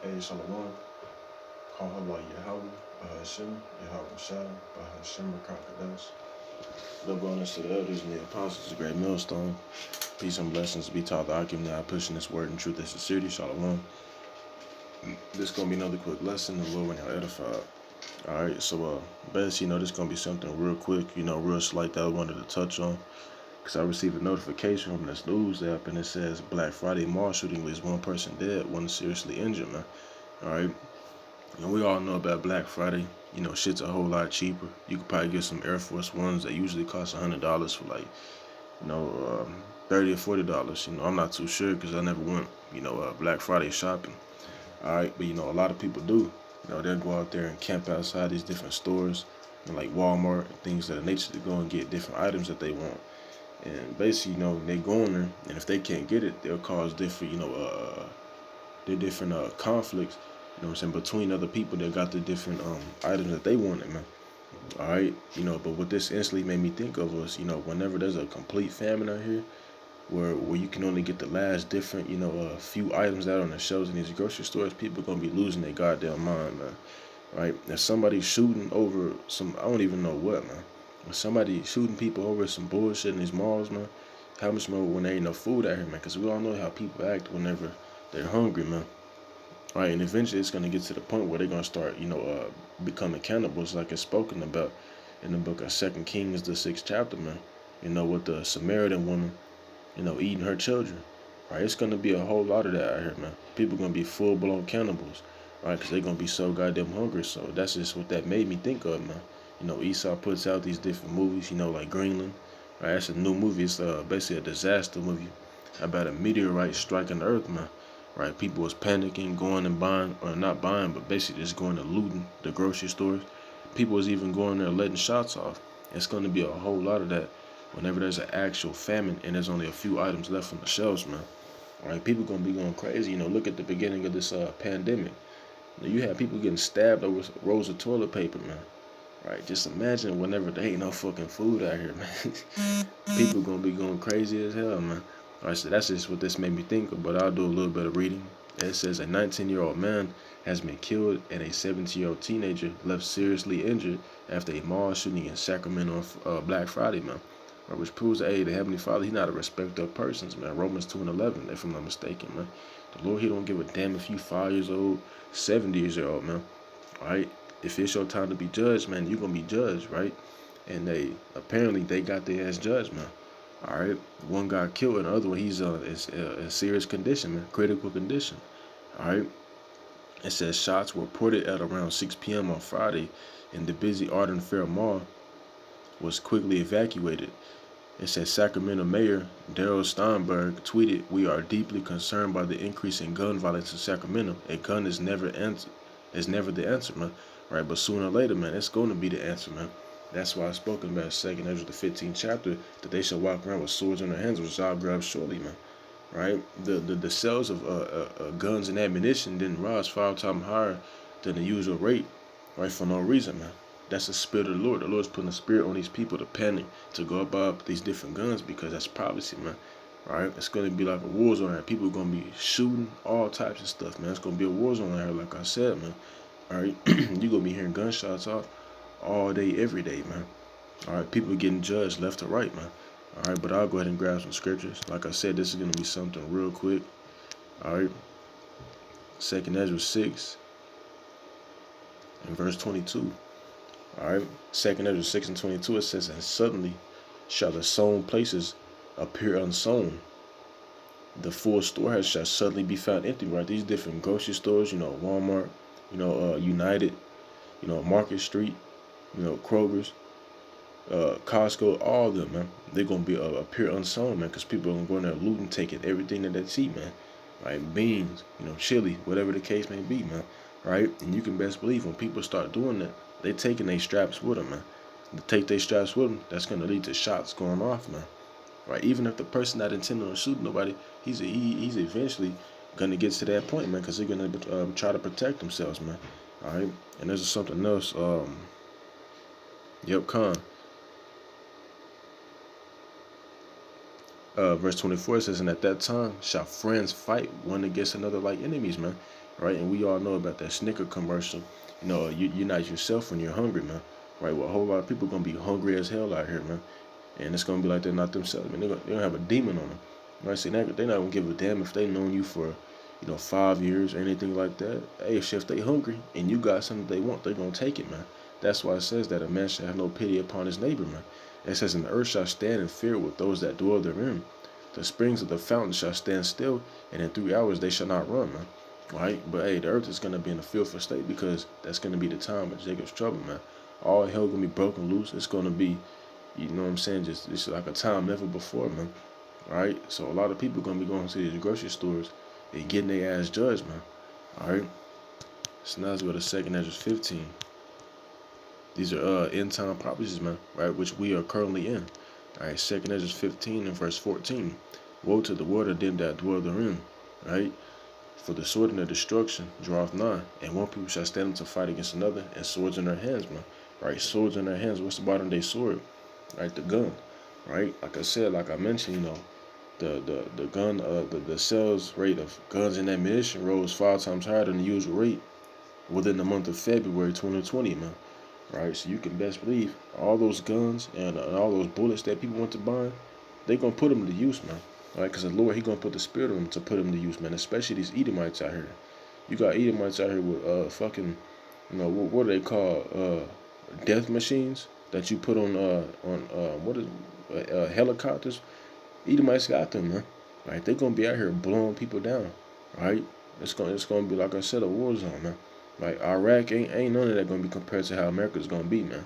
Hey, Shalom. Call Allah Yahweh, Bahashim, Yahweh Shah, Bahashim, Rakakadas. Double honors to the elders and the apostles, the great millstone. Peace and blessings be taught the Akim now, pushing this word in truth and sincerity. Shalom. This gonna be another quick lesson. The Lord when y'all edified. Alright, so best, this gonna be something real quick, real slight that I wanted to touch on. Because I received a notification from this news app and it says Black Friday mall shooting leaves one person dead, one seriously injured, man. Alright. And we all know about Black Friday. Shit's a whole lot cheaper. You could probably get some Air Force Ones that usually cost $100 for like, you know, 30 or $40. I'm not too sure because I never went, Black Friday shopping. All right, but a lot of people do. They'll go out there and camp outside these different stores, like Walmart, things of that nature, to go and get different items that they want. And basically, they go in there, and if they can't get it, they'll cause different, conflicts, between other people that got the different items that they wanted, man. All right, but what this instantly made me think of was, whenever there's a complete famine out here, where you can only get the last different, few items out on the shelves in these grocery stores, people gonna be losing their goddamn mind, man. Right? If somebody's shooting over I don't even know what, man. If somebody shooting people over some bullshit in these malls, man, how much more when there ain't no food out here, man? Because we all know how people act whenever they're hungry, man. Right, and eventually it's gonna get to the point where they're gonna start, becoming cannibals, like it's spoken about in the book of 2 Kings, the 6th chapter, man. With the Samaritan woman, eating her children. Right, it's gonna be a whole lot of that out here, man. People gonna be full blown cannibals, right? Because they're gonna be so goddamn hungry. So that's just what that made me think of, man. Esau puts out these different movies, like Greenland. Right, that's a new movie. It's basically a disaster movie about a meteorite striking the Earth, man. Right, people was panicking, going and buying, or not buying, but basically just going to looting the grocery stores. People was even going there letting shots off. It's going to be a whole lot of that whenever there's an actual famine and there's only a few items left on the shelves, man. Right, people gonna be going crazy. Look at the beginning of this pandemic. You have people getting stabbed over rolls of toilet paper, man. Right, just imagine whenever there ain't no fucking food out here, man. People gonna be going crazy as hell, man. Alright, so that's just what this made me think of, but I'll do a little bit of reading. It says a 19-year-old man has been killed and a 17-year-old teenager left seriously injured after a mall shooting in Sacramento on Black Friday, man. Which proves that, hey, the Heavenly Father, He's not a respecter of persons, man. Romans 2:11, if I'm not mistaken, man. The Lord, He don't give a damn if you 5 years old, 70 years old, man. Alright? If it's your time to be judged, man, you're gonna be judged, right? And they got their ass judged, man. All right, one got killed, and the other one he's in serious condition, man, critical condition. All right, it says shots were reported at around 6 p.m. on Friday, and the busy Arden Fair Mall was quickly evacuated. It says Sacramento Mayor Darrell Steinberg tweeted, "We are deeply concerned by the increase in gun violence in Sacramento. A gun is never the answer, man. Right, but sooner or later, man, it's going to be the answer, man." That's why I spoken about 2nd Ezra the 15th chapter, that they shall walk around with swords in their hands, which I'll grab shortly, man. Right? The sales of guns and ammunition didn't rise 5 times higher than the usual rate, right? For no reason, man. That's the spirit of the Lord. The Lord's putting a spirit on these people to panic, to go about these different guns, because that's prophecy, man. Right? It's going to be like a war zone here. People are going to be shooting all types of stuff, man. It's going to be a war zone here, like I said, man. All right? You're going to be hearing gunshots off all day, every day, man. All right? People getting judged left to right, man. All right? But I'll go ahead and grab some scriptures. Like I said, this is going to be something real quick. All right? 2nd Ezra 6 and verse 22. All right? 2nd Ezra 6 and 22, it says, "And suddenly shall the sown places appear unsown. The full storehouse shall suddenly be found empty," right? These different grocery stores, Walmart, United, Market Street, Kroger's, Costco, all of them, man. They're going to be appear unsown, man, because people are going to go in there looting, taking everything that they see, man. Right? Beans, chili, whatever the case may be, man. Right? And you can best believe when people start doing that, they taking their straps with them, man. To take their straps with them, that's going to lead to shots going off, man. Right? Even if the person not intending on shooting nobody, he's eventually going to get to that point, man, because they're going to try to protect themselves, man. All right? And there's something else. Yep, Con. verse 24 says, and at that time shall friends fight one against another like enemies, man. Right? And we all know about that Snicker commercial. You unite yourself when you're hungry, man. Right? Well, a whole lot of people gonna be hungry as hell out here, man. And it's gonna be like they're not themselves. I mean, they're gonna have a demon on them. Right? See, they're not gonna give a damn if they known you for, 5 years or anything like that. Hey, if they hungry and you got something they want, they're gonna take it, man. That's why it says that a man shall have no pity upon his neighbor, man. It says, and the earth shall stand in fear with those that dwell therein. The springs of the fountain shall stand still, and in 3 hours they shall not run, man. Right? But hey, the earth is gonna be in a fearful state because that's gonna be the time of Jacob's trouble, man. All hell gonna be broken loose. It's gonna be, you know what I'm saying, just like a time never before, man. Alright? So a lot of people gonna be going to these grocery stores and getting their ass judged, man. Alright? So now let's go to 2nd Ezra 15. These are end time prophecies, man, right? Which we are currently in. Alright, 2nd Ezra 15 and verse 14. Woe to the word of them that dwell therein, right? For the sword and the destruction draweth nigh, and one people shall stand up to fight against another, and swords in their hands, man. Right? Swords in their hands. What's the modern day sword? Right? The gun. Right? Like I said, like I mentioned, the gun, the sales rate of guns and ammunition rose 5 times higher than the usual rate within the month of February 2020, man. Right? So you can best believe all those guns and all those bullets that people want to buy, they gonna put them to use, man. All right? Because the Lord, He gonna put the spirit on them to put them to use, man. Especially these Edomites out here. You got Edomites out here with fucking, what do they call death machines that you put on what is helicopters. Edomites got them, man. Right? They gonna be out here blowing people down. Right? It's gonna be, like I said, a war zone, man. Like Iraq ain't none of that gonna be compared to how America's gonna be, man.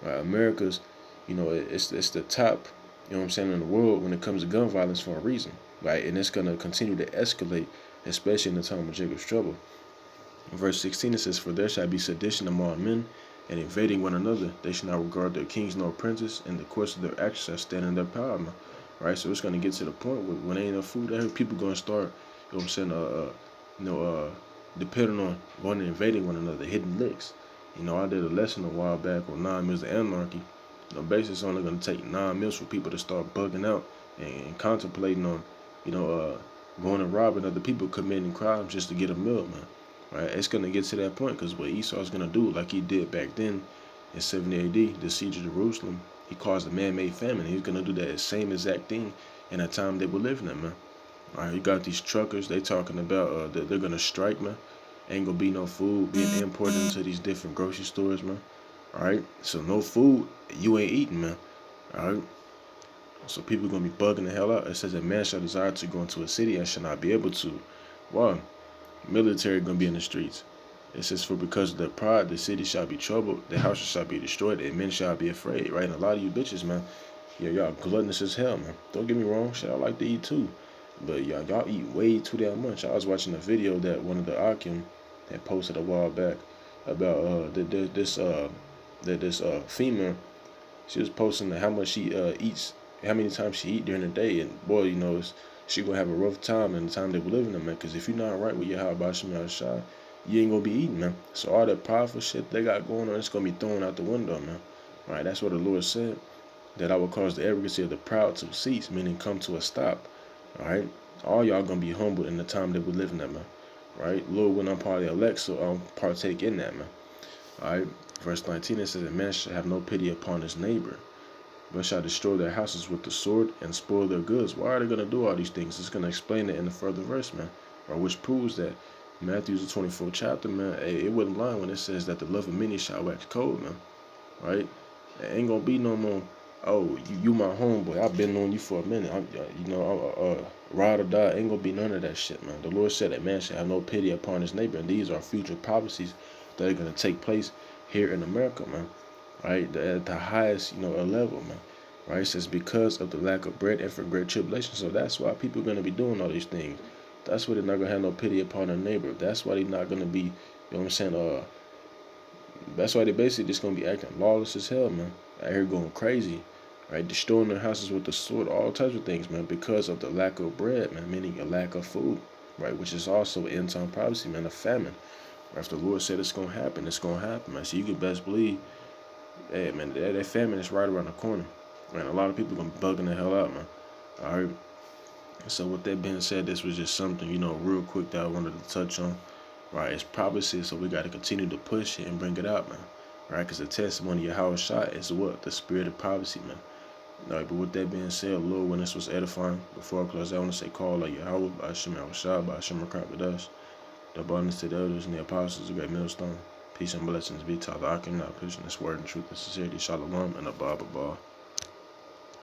Right? America's, it's the top, you know what I'm saying, in the world when it comes to gun violence for a reason. Right? And it's gonna continue to escalate, especially in the time of Jacob's trouble. In verse 16 it says, for there shall be sedition among men, and invading one another. They shall not regard their kings nor princes, and the course of their actions shall stand in their power, man. Right? So it's gonna get to the point where when ain't enough food there, people gonna start, you know what I'm saying, depending on going and invading one another, hitting licks. I did a lesson a while back on 9 Meals of Anarchy. Basically it's only gonna take 9 meals for people to start bugging out and contemplating on, going and robbing other people, committing crimes just to get a meal, man. Right? It's gonna get to that point because what Esau's gonna do, like he did back then in 70 A.D., the siege of Jerusalem, he caused a man-made famine. He's gonna do that same exact thing in that time they were living in, man. All right, you got these truckers. They talking about that they're gonna strike, man. Ain't gonna be no food being imported into these different grocery stores, man. All right, so no food, you ain't eating, man. All right, so people gonna be bugging the hell out. It says a man shall desire to go into a city and shall not be able to. Why? Military gonna be in the streets. It says, for because of their pride, the city shall be troubled, the houses shall be destroyed, and men shall be afraid. Right? And a lot of you bitches, man, y'all gluttonous as hell, man. Don't get me wrong, shit, I like to eat too. But y'all eat way too damn much. I was watching a video that one of the Akim had posted a while back about this female. She was posting how much she eats, how many times she eat during the day, and boy, she gonna have a rough time in the time they were living in, man. Because if you're not right with your how about you shot, you ain't gonna be eating, man. So all that powerful shit they got going on, it's gonna be thrown out the window, man. All right, that's what the Lord said, that I will cause the arrogancy of the proud to cease, meaning come to a stop. All right, all y'all gonna be humbled in the time that we're living in, man. Right, Lord, when I'm part of the elect, so I'll partake in that, man. All right, verse 19 it says, a man shall have no pity upon his neighbor, but shall destroy their houses with the sword and spoil their goods. Why are they gonna do all these things? It's gonna explain it in the further verse, man. Or which proves that Matthew's the 24th chapter, man. It wasn't lying when it says that the love of many shall wax cold, man. Right? It ain't gonna be no more. Oh, you my homeboy. I've been on you for a minute. Ride or die. Ain't gonna be none of that shit, man. The Lord said that man shall have no pity upon his neighbor, and these are future prophecies that are gonna take place here in America, man. Right? At the highest, level, man. Right? It says because of the lack of bread and for great tribulation. So that's why people are gonna be doing all these things. That's why they're not gonna have no pity upon their neighbor. That's why they're not gonna be, what I'm saying, that's why they basically just gonna be acting lawless as hell, man. Out here going crazy, right? Destroying their houses with the sword, all types of things, man, because of the lack of bread, man, meaning a lack of food, right? Which is also end time prophecy, man, a famine. Right? If the Lord said it's gonna happen, it's gonna happen, man. So you can best believe, hey, man, that famine is right around the corner. Man, a lot of people gonna be bugging the hell out, man. All right. So with that being said, this was just something, real quick that I wanted to touch on. Right, it's prophecy, so we got to continue to push it and bring it out, man. Right, because the testimony of how it shot is what? The spirit of prophecy, man. All right, but with that being said, Lord, when this was edifying, before I close, I want to say, call like Yahweh, by Hashem, I was shot, by Hashem, with us. The abundance to the elders and the apostles, a great millstone. Peace and blessings be to the Akim, not pushing this word in truth and sincerity. Shalom and abba.